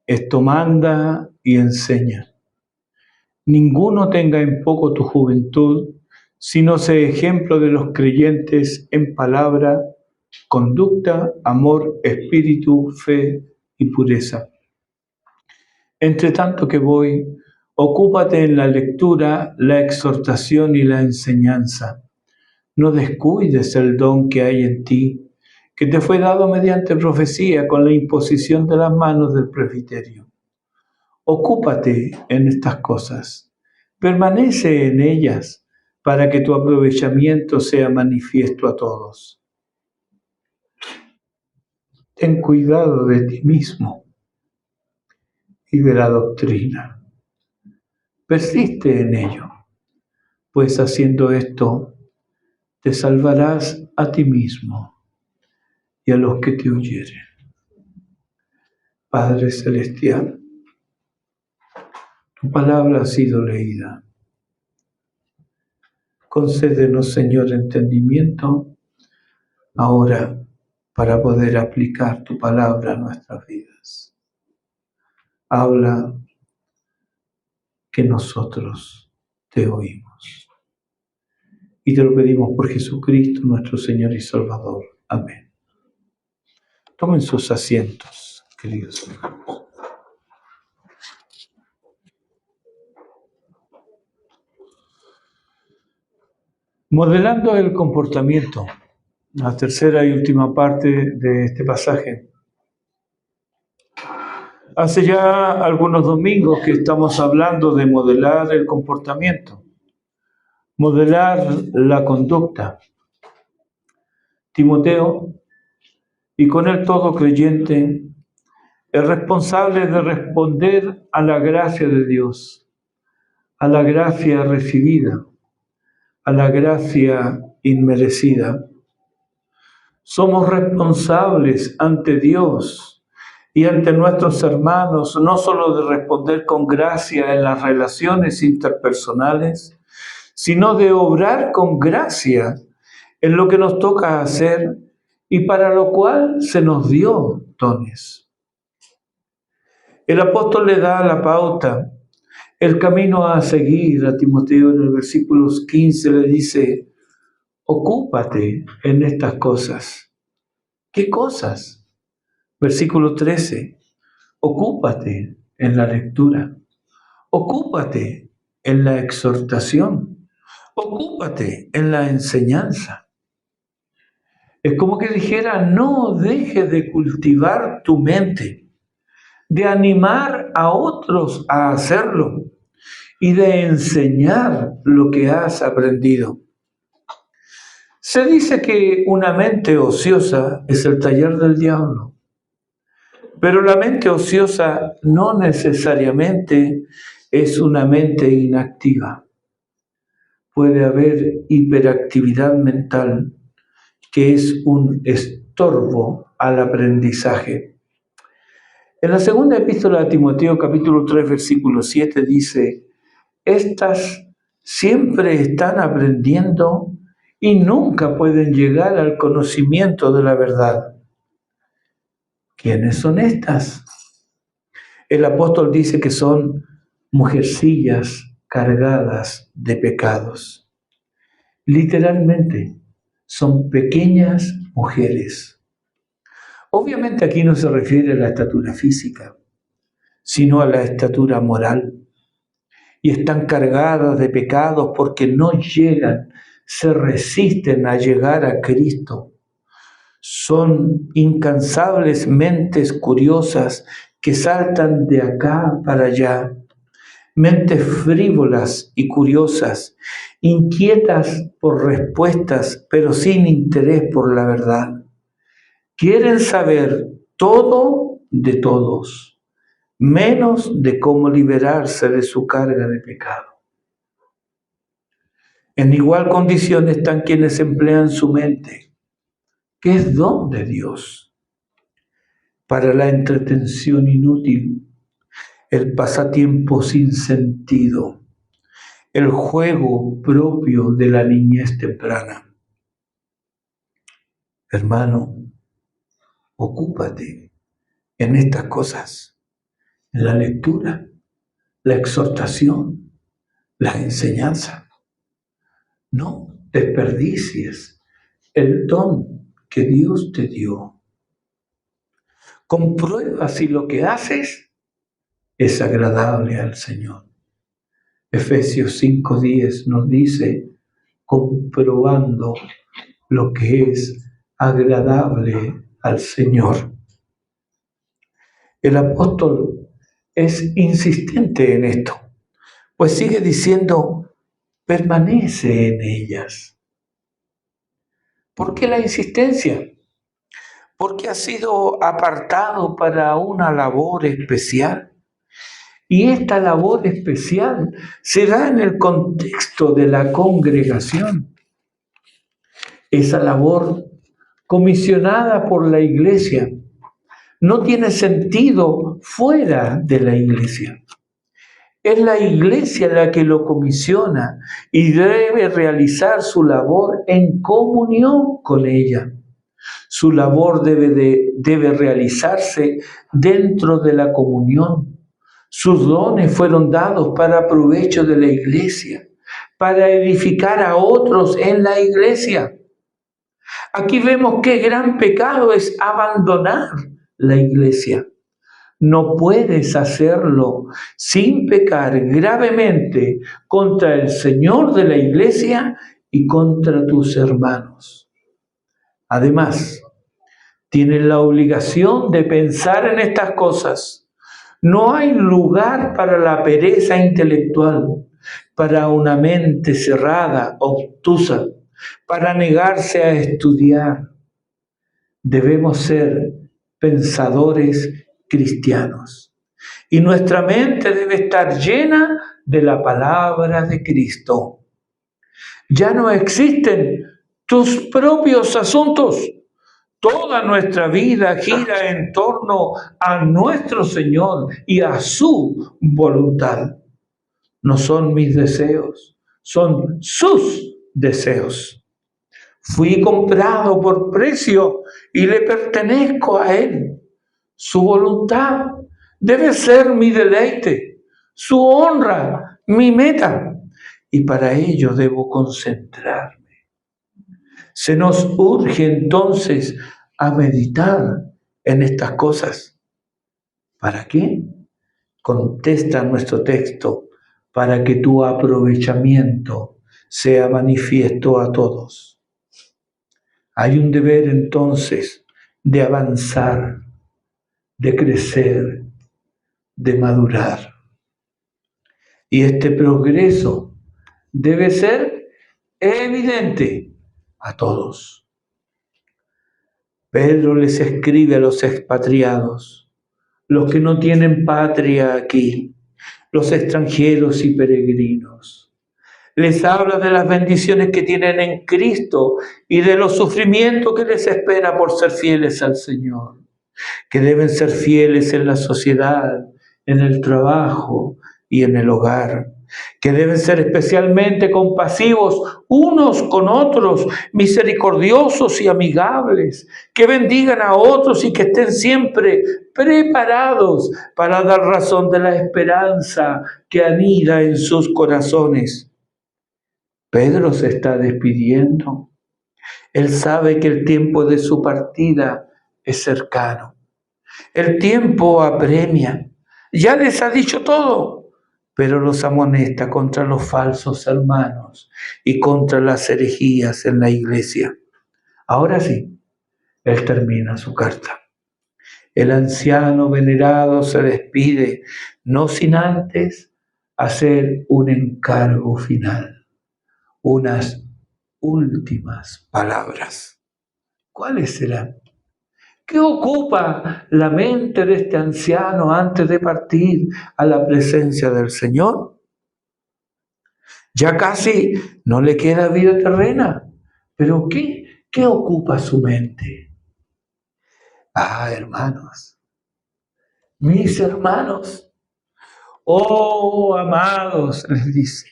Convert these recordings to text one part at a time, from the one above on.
Esto manda y enseña. Ninguno tenga en poco tu juventud, sino sé ejemplo de los creyentes en palabra, conducta, amor, espíritu, fe y pureza. Entre tanto que voy, ocúpate en la lectura, la exhortación y la enseñanza. No descuides el don que hay en ti, que te fue dado mediante profecía con la imposición de las manos del presbiterio. Ocúpate en estas cosas, permanece en ellas, para que tu aprovechamiento sea manifiesto a todos. Ten cuidado de ti mismo y de la doctrina. Persiste en ello, pues haciendo esto te salvarás a ti mismo y a los que te oyeren. Padre Celestial, tu palabra ha sido leída. Concédenos, Señor, entendimiento ahora para poder aplicar tu palabra a nuestras vidas. Habla que nosotros te oímos. Y te lo pedimos por Jesucristo, nuestro Señor y Salvador. Amén. Tomen sus asientos, queridos hermanos. Modelando el comportamiento, la tercera y última parte de este pasaje. Hace ya algunos domingos que estamos hablando de modelar el comportamiento, modelar la conducta. Timoteo, y con él todo creyente, es responsable de responder a la gracia de Dios, a la gracia recibida, a la gracia inmerecida. Somos responsables ante Dios y ante nuestros hermanos, no solo de responder con gracia en las relaciones interpersonales, sino de obrar con gracia en lo que nos toca hacer y para lo cual se nos dio dones. El apóstol le da la pauta, el camino a seguir a Timoteo. En el versículo 15 le dice: ocúpate en estas cosas. ¿Qué cosas? Versículo 13, ocúpate en la lectura, ocúpate en la exhortación, ocúpate en la enseñanza. Es como que dijera: no dejes de cultivar tu mente, de animar a otros a hacerlo y de enseñar lo que has aprendido. Se dice que una mente ociosa es el taller del diablo, pero la mente ociosa no necesariamente es una mente inactiva. Puede haber hiperactividad mental, que es un estorbo al aprendizaje. En la segunda epístola a Timoteo, capítulo 3, versículo 7, dice: estas siempre están aprendiendo y nunca pueden llegar al conocimiento de la verdad. ¿Quiénes son estas? El apóstol dice que son mujercillas cargadas de pecados. Literalmente, son pequeñas mujeres. Obviamente aquí no se refiere a la estatura física, sino a la estatura moral. Y están cargadas de pecados porque no llegan, se resisten a llegar a Cristo. Son incansables mentes curiosas que saltan de acá para allá. Mentes frívolas y curiosas, inquietas por respuestas, pero sin interés por la verdad. Quieren saber todo de todos, menos de cómo liberarse de su carga de pecado. En igual condición están quienes emplean su mente, que es don de Dios, para la entretención inútil, el pasatiempo sin sentido, el juego propio de la niñez temprana. Hermano, ocúpate en estas cosas. en la lectura, la exhortación, la enseñanza. No desperdicies el don que Dios te dio. Comprueba si lo que haces es agradable al Señor. Efesios 5:10 nos dice, comprobando lo que es agradable al Señor. El apóstol es insistente en esto, pues sigue diciendo, permanece en ellas. ¿Por qué la insistencia? Porque ha sido apartado para una labor especial. Y esta labor especial se da en el contexto de la congregación. Esa labor comisionada por la iglesia no tiene sentido fuera de la iglesia. Es la iglesia la que lo comisiona y debe realizar su labor en comunión con ella. Su labor debe realizarse dentro de la comunión. Sus dones fueron dados para provecho de la iglesia, para edificar a otros en la iglesia. Aquí vemos qué gran pecado es abandonar la iglesia. No puedes hacerlo sin pecar gravemente contra el Señor de la iglesia y contra tus hermanos. Además, tienes la obligación de pensar en estas cosas. No hay lugar para la pereza intelectual, para una mente cerrada, obtusa, para negarse a estudiar. Debemos ser pensadores cristianos. Y nuestra mente debe estar llena de la palabra de Cristo. Ya no existen tus propios asuntos. Toda nuestra vida gira en torno a nuestro Señor y a su voluntad. No son mis deseos, son sus deseos. Fui comprado por precio y le pertenezco a Él. Su voluntad debe ser mi deleite, su honra, mi meta. Y para ello debo concentrarme. Se nos urge entonces a meditar en estas cosas. ¿Para qué? Contesta nuestro texto, para que tu aprovechamiento sea manifiesto a todos. Hay un deber entonces de avanzar, de crecer, de madurar. Y este progreso debe ser evidente a todos. Pedro les escribe a los expatriados, los que no tienen patria aquí, los extranjeros y peregrinos. Les habla de las bendiciones que tienen en Cristo y de los sufrimientos que les espera por ser fieles al Señor, que deben ser fieles en la sociedad, en el trabajo y en el hogar, que deben ser especialmente compasivos unos con otros, misericordiosos y amigables, que bendigan a otros y que estén siempre preparados para dar razón de la esperanza que anida en sus corazones. Pedro se está despidiendo. Él sabe que el tiempo de su partida es cercano. El tiempo apremia. Ya les ha dicho todo, pero los amonesta contra los falsos hermanos y contra las herejías en la iglesia. Ahora sí, él termina su carta. El anciano venerado se despide, no sin antes hacer un encargo final, unas últimas palabras. ¿Cuáles serán? ¿Qué ocupa la mente de este anciano antes de partir a la presencia del Señor? Ya casi no le queda vida terrena, pero ¿qué ocupa su mente? Hermanos, mis hermanos, oh amados, les dice,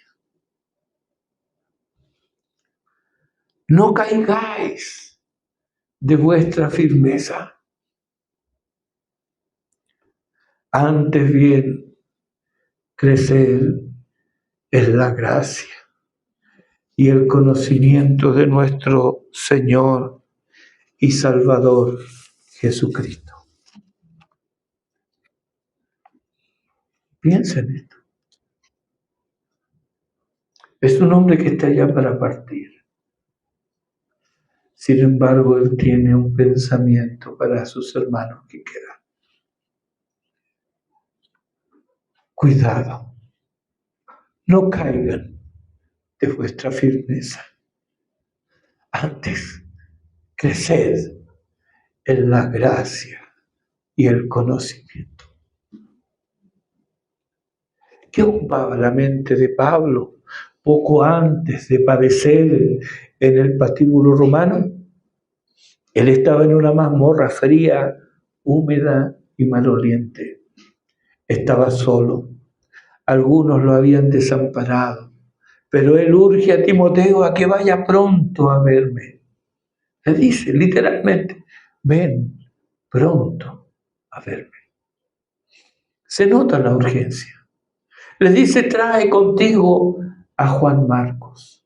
no caigáis de vuestra firmeza. Antes bien, crecer en la gracia y el conocimiento de nuestro Señor y Salvador Jesucristo. Piensa en esto. Es un hombre que está ya para partir. Sin embargo, él tiene un pensamiento para sus hermanos que quedan. Cuidado, no caigan de vuestra firmeza. Antes, creced en la gracia y el conocimiento. ¿Qué ocupaba la mente de Pablo poco antes de padecer en el patíbulo romano? Él estaba en una mazmorra fría, húmeda y maloliente. Estaba solo. Algunos lo habían desamparado, pero él urge a Timoteo a que vaya pronto a verme. Le dice literalmente, ven pronto a verme. Se nota la urgencia. Le dice, trae contigo a Juan Marcos.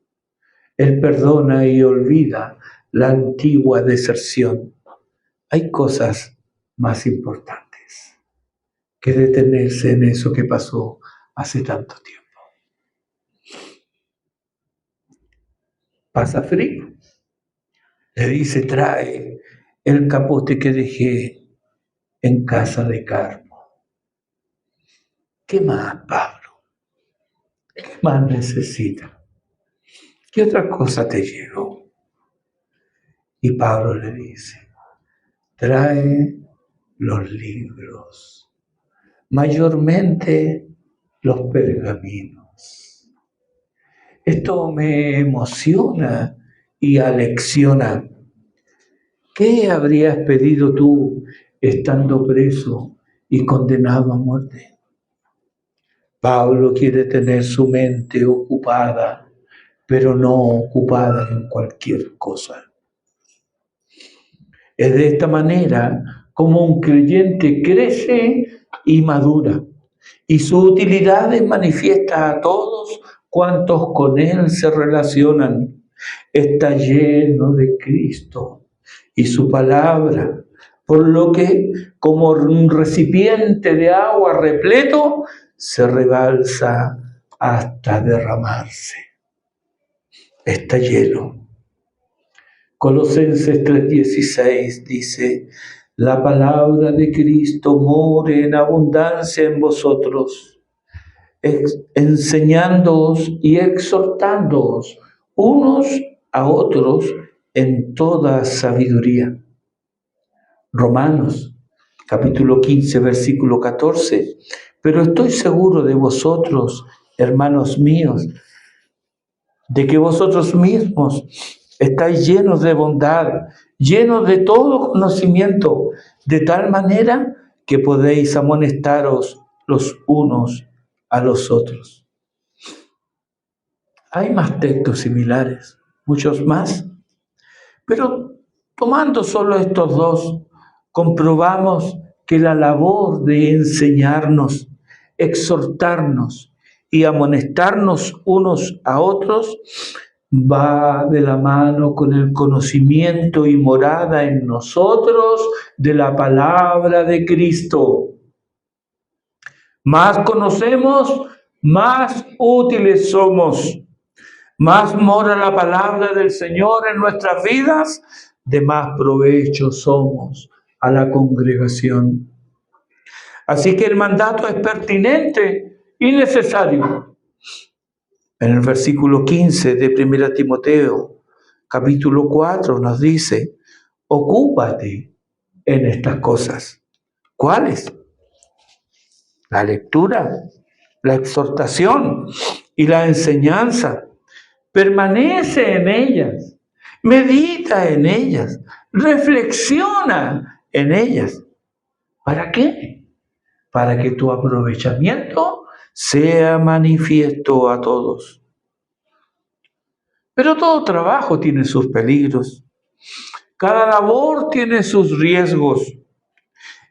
Él perdona y olvida la antigua deserción. Hay cosas más importantes que detenerse en eso que pasó hace tanto tiempo. Pasa frío. Le dice, trae el capote que dejé en casa de Carpo. ¿Qué más, Pablo? ¿Qué más necesita? ¿Qué otra cosa te llegó? Y Pablo le dice, trae los libros, mayormente los pergaminos. Esto me emociona y alecciona. ¿Qué habrías pedido tú estando preso y condenado a muerte? Pablo quiere tener su mente ocupada, pero no ocupada en cualquier cosa. Es de esta manera como un creyente crece y madura, y su utilidad es manifiesta a todos cuantos con él se relacionan. Está lleno de Cristo y su palabra, por lo que como un recipiente de agua repleto se rebalsa hasta derramarse. Está lleno. Colosenses 3:16 dice, la palabra de Cristo more en abundancia en vosotros, enseñándoos y exhortándoos unos a otros en toda sabiduría. Romanos capítulo 15, versículo 14. Pero estoy seguro de vosotros, hermanos míos, de que vosotros mismos estáis llenos de bondad, llenos de todo conocimiento, de tal manera que podéis amonestaros los unos a los otros. Hay más textos similares, muchos más, pero tomando solo estos dos, comprobamos que la labor de enseñarnos, exhortarnos y amonestarnos unos a otros va de la mano con el conocimiento y morada en nosotros de la palabra de Cristo. Más conocemos, más útiles somos. Más mora la palabra del Señor en nuestras vidas, de más provecho somos a la congregación. Así que el mandato es pertinente y necesario. En el versículo 15 de 1 Timoteo, capítulo 4, nos dice, ocúpate en estas cosas. ¿Cuáles? La lectura, la exhortación y la enseñanza. Permanece en ellas, medita en ellas, reflexiona en ellas. ¿Para qué? Para que tu aprovechamiento sea manifiesto a todos. Pero todo trabajo tiene sus peligros. Cada labor tiene sus riesgos.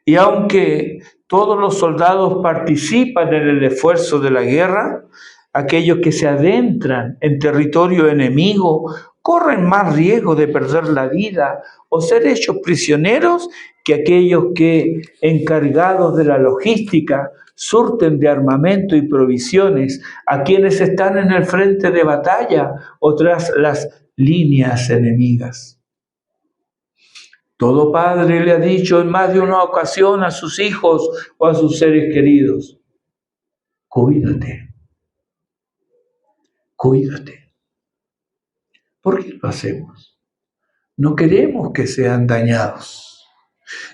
Y aunque todos los soldados participan en el esfuerzo de la guerra, aquellos que se adentran en territorio enemigo corren más riesgo de perder la vida o ser hechos prisioneros que aquellos que, encargados de la logística, surten de armamento y provisiones a quienes están en el frente de batalla o tras las líneas enemigas. Todo padre le ha dicho en más de una ocasión a sus hijos o a sus seres queridos: cuídate, cuídate. ¿Por qué lo hacemos? No queremos que sean dañados.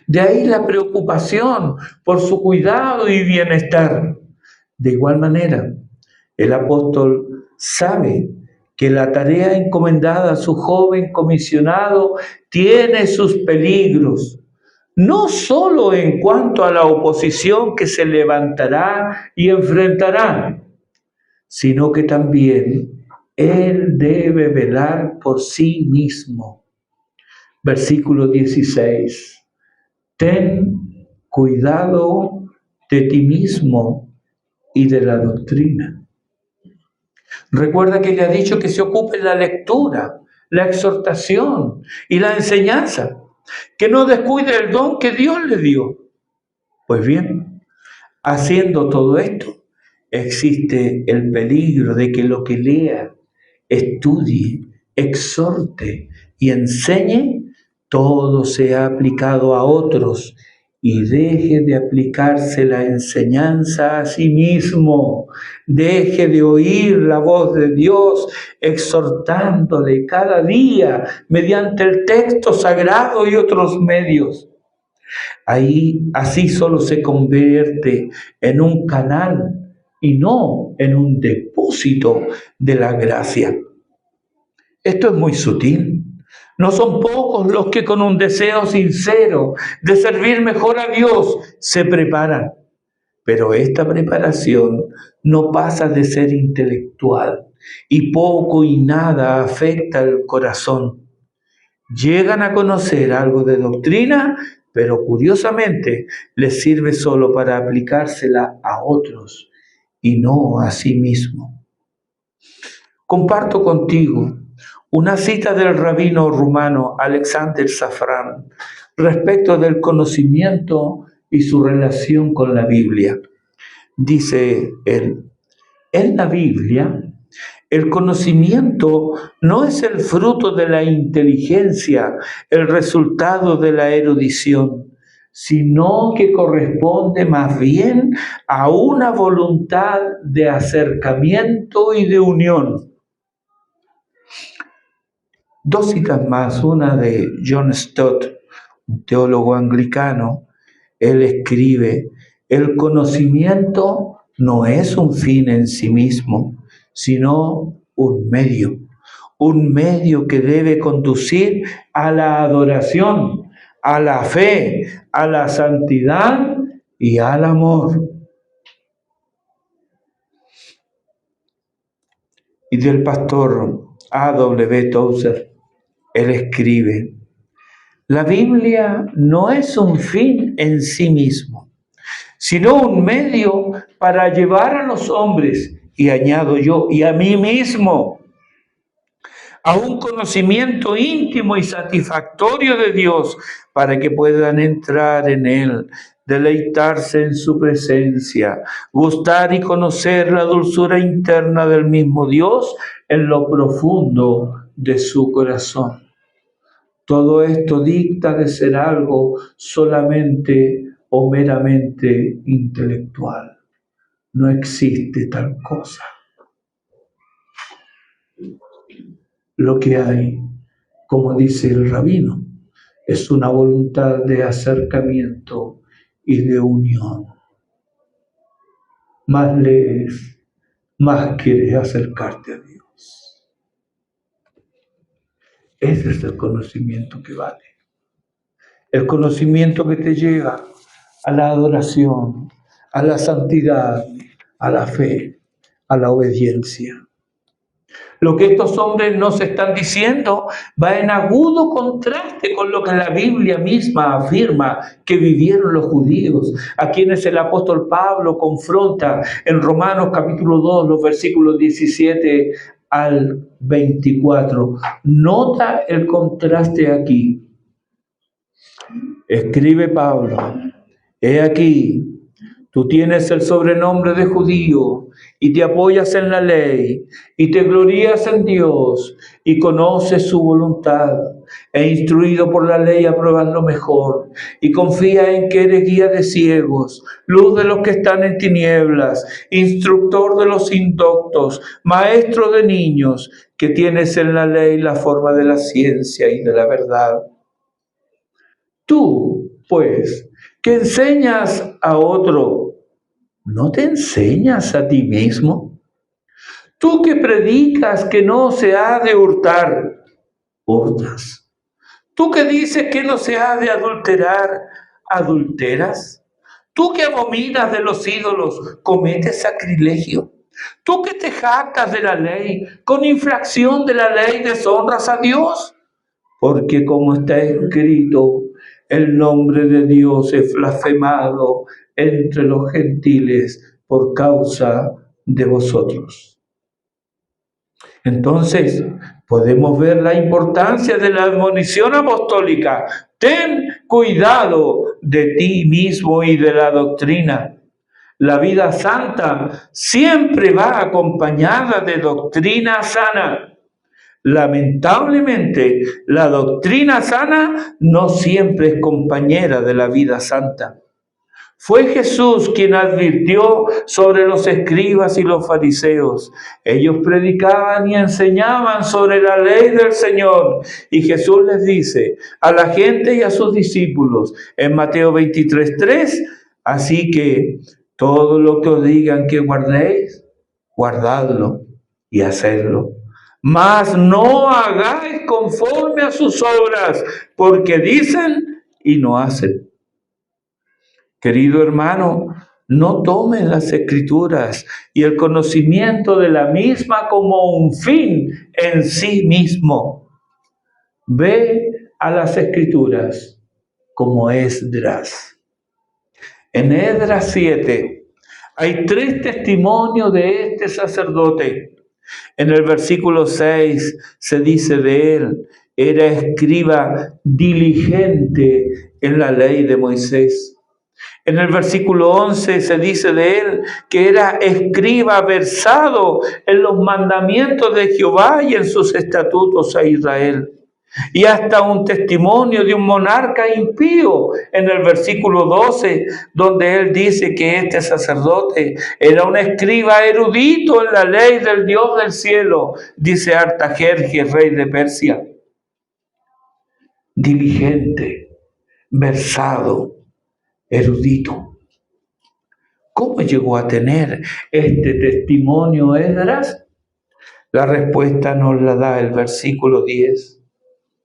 De ahí la preocupación por su cuidado y bienestar. De igual manera, el apóstol sabe que la tarea encomendada a su joven comisionado tiene sus peligros, no solo en cuanto a la oposición que se levantará y enfrentará, sino que también él debe velar por sí mismo. Versículo 16. Ten cuidado de ti mismo y de la doctrina. Recuerda que le ha dicho que se ocupe la lectura, la exhortación y la enseñanza, que no descuide el don que Dios le dio. Pues bien, haciendo todo esto, existe el peligro de que lo que lea, estudie, exhorte y enseñe, todo sea aplicado a otros y deje de aplicarse la enseñanza a sí mismo, deje de oír la voz de Dios exhortándole cada día mediante el texto sagrado y otros medios. Así solo se convierte en un canal y no en un depósito de la gracia. Esto es muy sutil. No son pocos los que con un deseo sincero de servir mejor a Dios se preparan. Pero esta preparación no pasa de ser intelectual y poco y nada afecta el corazón. Llegan a conocer algo de doctrina, pero curiosamente les sirve solo para aplicársela a otros y no a sí mismo. Comparto contigo una cita del rabino rumano Alexander Safran respecto del conocimiento y su relación con la Biblia. Dice él: en la Biblia, el conocimiento no es el fruto de la inteligencia, el resultado de la erudición, sino que corresponde más bien a una voluntad de acercamiento y de unión. Dos citas más, una de John Stott, un teólogo anglicano. Él escribe: el conocimiento no es un fin en sí mismo, sino un medio que debe conducir a la adoración, a la fe, a la santidad y al amor. Y del pastor A.W. Tozer, él escribe: la Biblia no es un fin en sí mismo, sino un medio para llevar a los hombres, y añado yo, y a mí mismo, a un conocimiento íntimo y satisfactorio de Dios, para que puedan entrar en Él, deleitarse en su presencia, gustar y conocer la dulzura interna del mismo Dios en lo profundo de su corazón. Todo esto dicta de ser algo solamente o meramente intelectual. No existe tal cosa. Lo que hay, como dice el rabino, es una voluntad de acercamiento y de unión. Más lees, más quieres acercarte a Dios. Ese es el conocimiento que vale. El conocimiento que te lleva a la adoración, a la santidad, a la fe, a la obediencia. Lo que estos hombres nos están diciendo va en agudo contraste con lo que la Biblia misma afirma que vivieron los judíos, a quienes el apóstol Pablo confronta en Romanos capítulo 2, los versículos 17 al 24. Nota el contraste aquí. Escribe Pablo: he aquí, tú tienes el sobrenombre de judío y te apoyas en la ley y te glorías en Dios y conoces su voluntad e instruido por la ley apruebas lo mejor y confía en que eres guía de ciegos, luz de los que están en tinieblas, instructor de los indoctos, maestro de niños, que tienes en la ley la forma de la ciencia y de la verdad. Tú, pues, que enseñas a otro, ¿no te enseñas a ti mismo? Tú que predicas que no se ha de hurtar, hurtas. Tú que dices que no se ha de adulterar, adulteras. Tú que abominas de los ídolos, cometes sacrilegio. Tú que te jactas de la ley, con infracción de la ley deshonras a Dios. Porque como está escrito, el nombre de Dios es blasfemado entre los gentiles por causa de vosotros. Entonces, podemos ver la importancia de la admonición apostólica. Ten cuidado de ti mismo y de la doctrina. La vida santa siempre va acompañada de doctrina sana. Lamentablemente, la doctrina sana no siempre es compañera de la vida santa. Fue Jesús quien advirtió sobre los escribas y los fariseos. Ellos predicaban y enseñaban sobre la ley del Señor. Y Jesús les dice a la gente y a sus discípulos en Mateo 23:3, así que todo lo que os digan que guardéis, guardadlo y hacedlo. Mas no hagáis conforme a sus obras, porque dicen y no hacen. Querido hermano, no tomes las Escrituras y el conocimiento de la misma como un fin en sí mismo. Ve a las Escrituras como Esdras. En Esdras 7 hay 3 testimonios de este sacerdote. En el versículo 6 se dice de él: era escriba diligente en la ley de Moisés. En el versículo 11 se dice de él que era escriba versado en los mandamientos de Jehová y en sus estatutos a Israel. Y hasta un testimonio de un monarca impío en el versículo 12, donde él dice que este sacerdote era un escriba erudito en la ley del Dios del cielo, dice Artajerjes, rey de Persia. Diligente, versado, erudito. ¿Cómo llegó a tener este testimonio Esdras? La respuesta nos la da el versículo 10,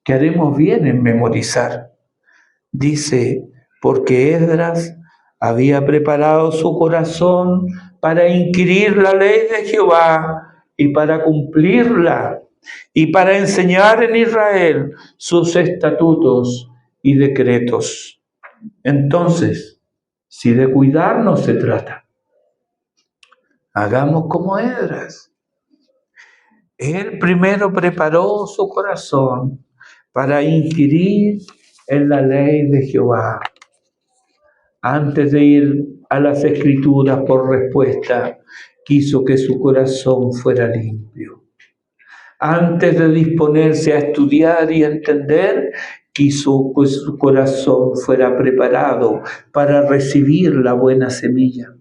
que haremos bien en memorizar. Dice: porque Esdras había preparado su corazón para inquirir la ley de Jehová y para cumplirla, y para enseñar en Israel sus estatutos y decretos. Entonces, si de cuidarnos se trata, hagamos como Esdras. Él primero preparó su corazón para inquirir en la ley de Jehová. Antes de ir a las Escrituras por respuesta, quiso que su corazón fuera limpio. Antes de disponerse a estudiar y entender, quiso que su corazón fuera preparado para recibir la buena semilla.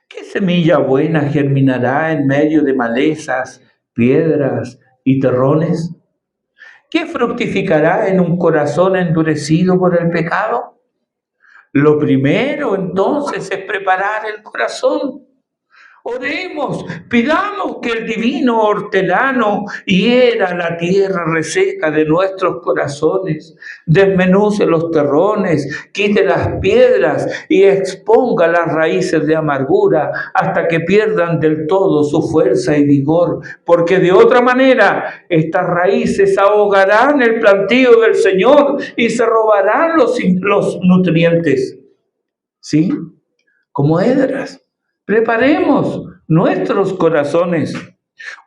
¿Qué semilla buena germinará en medio de malezas, piedras y terrones? ¿Qué fructificará en un corazón endurecido por el pecado? Lo primero entonces es preparar el corazón. Oremos, pidamos que el divino hortelano hiera la tierra reseca de nuestros corazones, desmenuce los terrones, quite las piedras y exponga las raíces de amargura hasta que pierdan del todo su fuerza y vigor, porque de otra manera estas raíces ahogarán el plantío del Señor y se robarán los nutrientes. ¿Sí? Como Esdras. Preparemos nuestros corazones.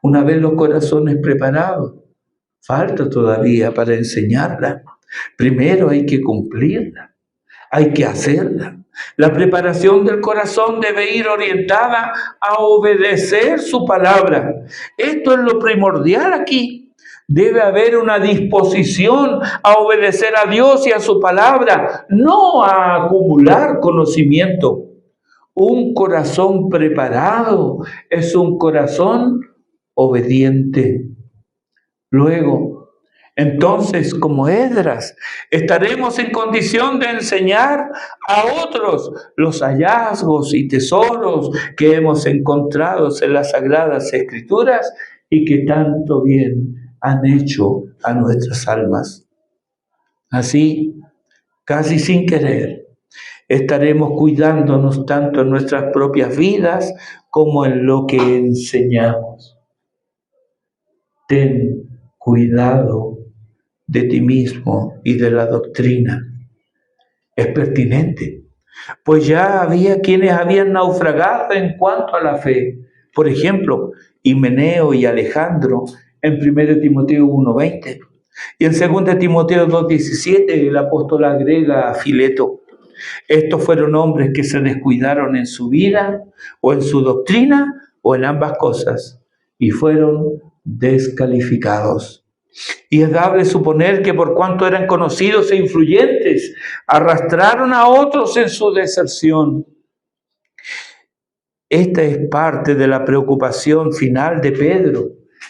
Una vez los corazones preparados, falta todavía para enseñarla. Primero hay que cumplirla, hay que hacerla. La preparación del corazón debe ir orientada a obedecer su palabra. Esto es lo primordial aquí. Debe haber una disposición a obedecer a Dios y a su palabra, no a acumular conocimiento. Un corazón preparado es un corazón obediente. Luego, entonces, como Esdras, estaremos en condición de enseñar a otros los hallazgos y tesoros que hemos encontrado en las Sagradas Escrituras y que tanto bien han hecho a nuestras almas. Así, casi sin querer, estaremos cuidándonos tanto en nuestras propias vidas como en lo que enseñamos. Ten cuidado de ti mismo y de la doctrina. Es pertinente, pues ya había quienes habían naufragado en cuanto a la fe. Por ejemplo, Himeneo y Alejandro en 1 Timoteo 1:20 y en 2 Timoteo 2:17 la apóstola griega Fileto. Estos fueron hombres que se descuidaron en su vida o en su doctrina o en ambas cosas y fueron descalificados. Y es dable suponer que por cuanto eran conocidos e influyentes, arrastraron a otros en su deserción. Esta es parte de la preocupación final de Pedro,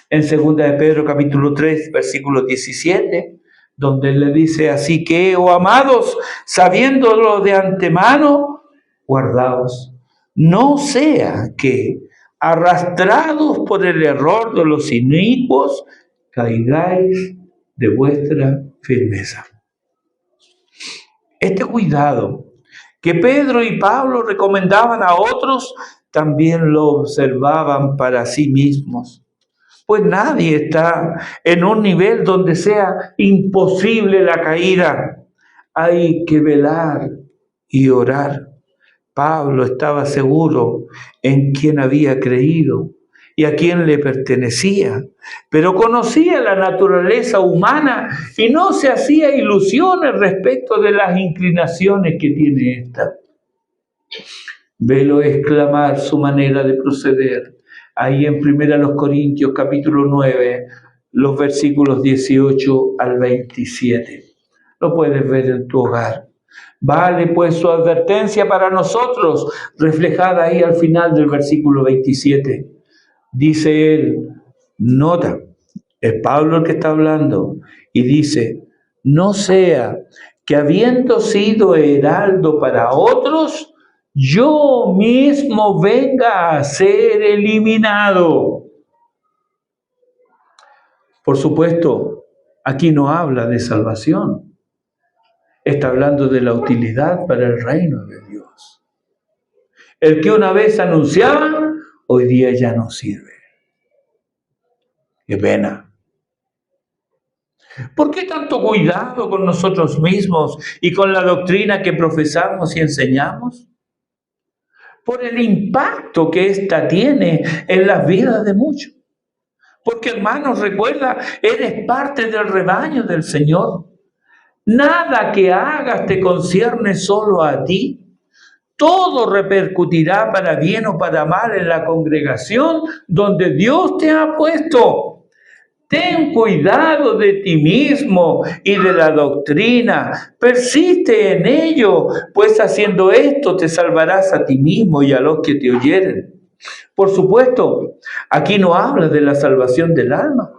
en 2 de Pedro capítulo 3, versículo 17, donde él le dice: así que, oh amados, sabiéndolo de antemano, guardaos, no sea que, arrastrados por el error de los inicuos, caigáis de vuestra firmeza. Este cuidado que Pedro y Pablo recomendaban a otros, también lo observaban para sí mismos. Pues nadie está en un nivel donde sea imposible la caída. Hay que velar y orar. Pablo estaba seguro en quien había creído y a quien le pertenecía, pero conocía la naturaleza humana y no se hacía ilusiones respecto de las inclinaciones que tiene ésta. Velo exclamar su manera de proceder ahí en 1 Corintios capítulo 9, los versículos 18 al 27. Lo puedes ver en tu hogar. Vale pues su advertencia para nosotros, reflejada ahí al final del versículo 27. Dice él, nota, es Pablo el que está hablando, y dice: no sea que habiendo sido heraldo para otros, yo mismo venga a ser eliminado. Por supuesto, aquí no habla de salvación. Está hablando de la utilidad para el reino de Dios. El que una vez anunciaba, hoy día ya no sirve. Qué pena. ¿Por qué tanto cuidado con nosotros mismos y con la doctrina que profesamos y enseñamos? Por el impacto que ésta tiene en las vidas de muchos. Porque, hermanos, recuerda, eres parte del rebaño del Señor. Nada que hagas te concierne solo a ti. Todo repercutirá para bien o para mal en la congregación donde Dios te ha puesto. Ten cuidado de ti mismo y de la doctrina. Persiste en ello, pues haciendo esto te salvarás a ti mismo y a los que te oyeren. Por supuesto, aquí no habla de la salvación del alma.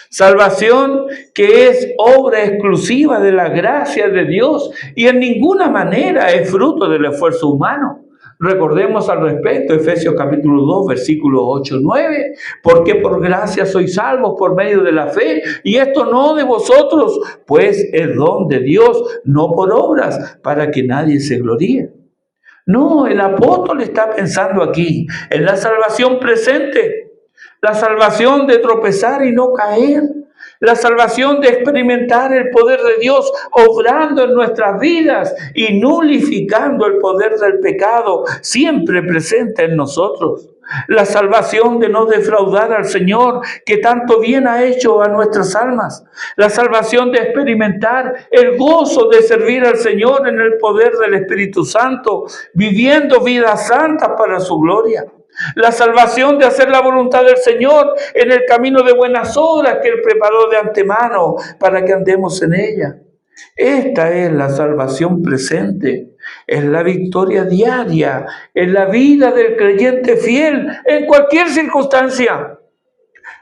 Salvación que es obra exclusiva de la gracia de Dios y en ninguna manera es fruto del esfuerzo humano. Recordemos al respecto Efesios capítulo 2, versículos 8, 9, porque por gracia sois salvos por medio de la fe, y esto no de vosotros, pues es don de Dios, no por obras, para que nadie se gloríe. No, el apóstol está pensando aquí en la salvación presente, la salvación de tropezar y no caer, la salvación de experimentar el poder de Dios obrando en nuestras vidas y nulificando el poder del pecado siempre presente en nosotros. La salvación de no defraudar al Señor que tanto bien ha hecho a nuestras almas. La salvación de experimentar el gozo de servir al Señor en el poder del Espíritu Santo, viviendo vidas santas para su gloria. La salvación de hacer la voluntad del Señor en el camino de buenas obras que Él preparó de antemano para que andemos en ella. Esta es la salvación presente, es la victoria diaria, es la vida del creyente fiel en cualquier circunstancia.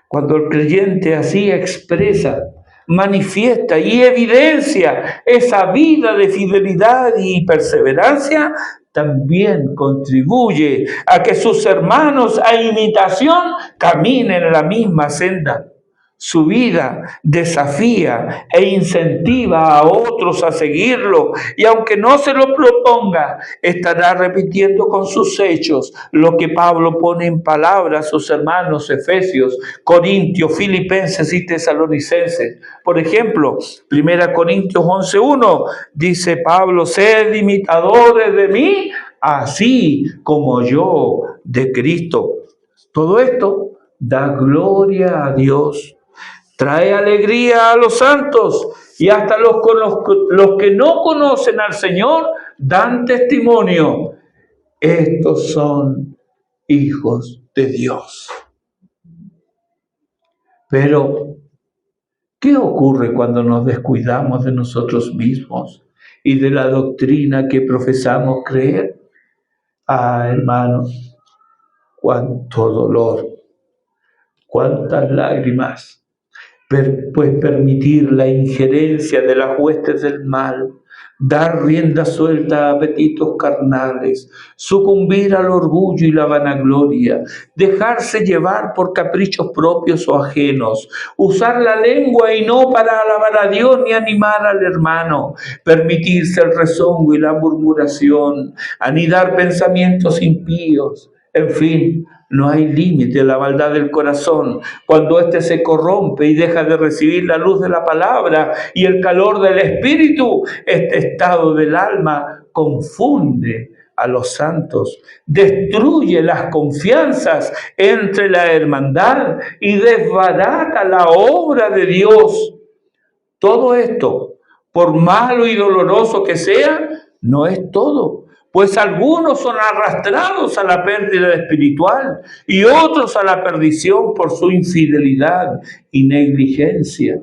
Cuando el creyente así expresa, manifiesta y evidencia esa vida de fidelidad y perseverancia, también contribuye a que sus hermanos a imitación caminen en la misma senda. Su vida desafía e incentiva a otros a seguirlo, y aunque no se lo proponga, estará repitiendo con sus hechos lo que Pablo pone en palabras a sus hermanos Efesios, Corintios, Filipenses y Tesalonicenses. Por ejemplo, 1 Corintios 11:1 dice Pablo: sed imitadores de mí, así como yo de Cristo. Todo esto da gloria a Dios. Trae alegría a los santos, y hasta los que no conocen al Señor dan testimonio. Estos son hijos de Dios. Pero, ¿qué ocurre cuando nos descuidamos de nosotros mismos y de la doctrina que profesamos creer? Hermanos, cuánto dolor, cuántas lágrimas. Pues permitir la injerencia de las huestes del mal, dar rienda suelta a apetitos carnales, sucumbir al orgullo y la vanagloria, dejarse llevar por caprichos propios o ajenos, usar la lengua y no para alabar a Dios ni animar al hermano, permitirse el rezongo y la murmuración, anidar pensamientos impíos, en fin. No hay límite a la maldad del corazón cuando éste se corrompe y deja de recibir la luz de la palabra y el calor del Espíritu. Este estado del alma confunde a los santos, destruye las confianzas entre la hermandad y desbarata la obra de Dios. Todo esto, por malo y doloroso que sea, no es todo. Pues algunos son arrastrados a la pérdida espiritual y otros a la perdición por su infidelidad y negligencia.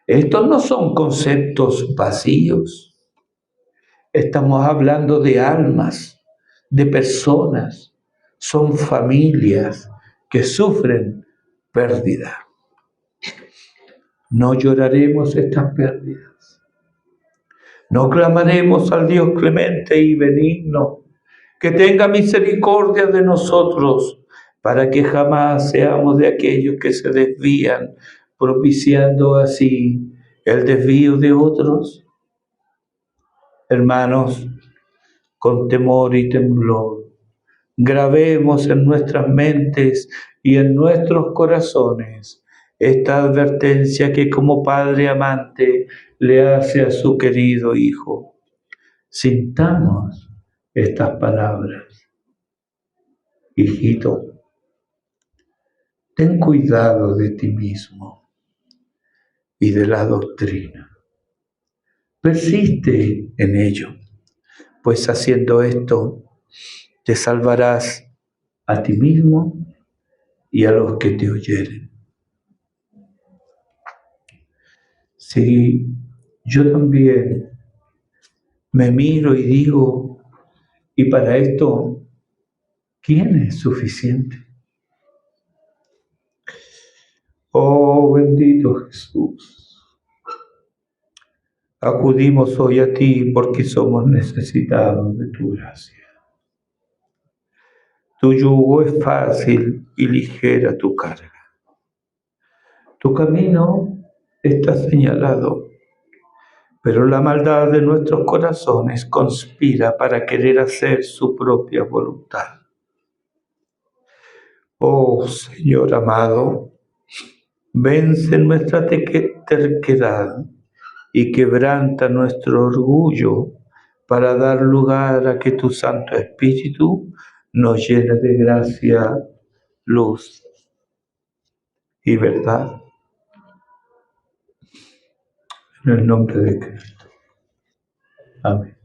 Estos no son conceptos vacíos. Estamos hablando de almas, de personas. Son familias que sufren pérdida. No lloraremos estas pérdidas. No clamaremos al Dios clemente y benigno, que tenga misericordia de nosotros, para que jamás seamos de aquellos que se desvían, propiciando así el desvío de otros. Hermanos, con temor y temblor, grabemos en nuestras mentes y en nuestros corazones esta advertencia que como padre amante le hace a su querido hijo. Sintamos estas palabras. Hijito, ten cuidado de ti mismo y de la doctrina. Persiste en ello, pues haciendo esto te salvarás a ti mismo y a los que te oyeren. Si yo también me miro y digo, y para esto, ¿quién es suficiente? Oh bendito Jesús, acudimos hoy a ti porque somos necesitados de tu gracia. Tu yugo es fácil y ligera tu carga. Tu camino está señalado, pero la maldad de nuestros corazones conspira para querer hacer su propia voluntad. Oh Señor amado, vence nuestra terquedad y quebranta nuestro orgullo para dar lugar a que tu Santo Espíritu nos llene de gracia, luz y verdad. En el nombre de Cristo. Amén.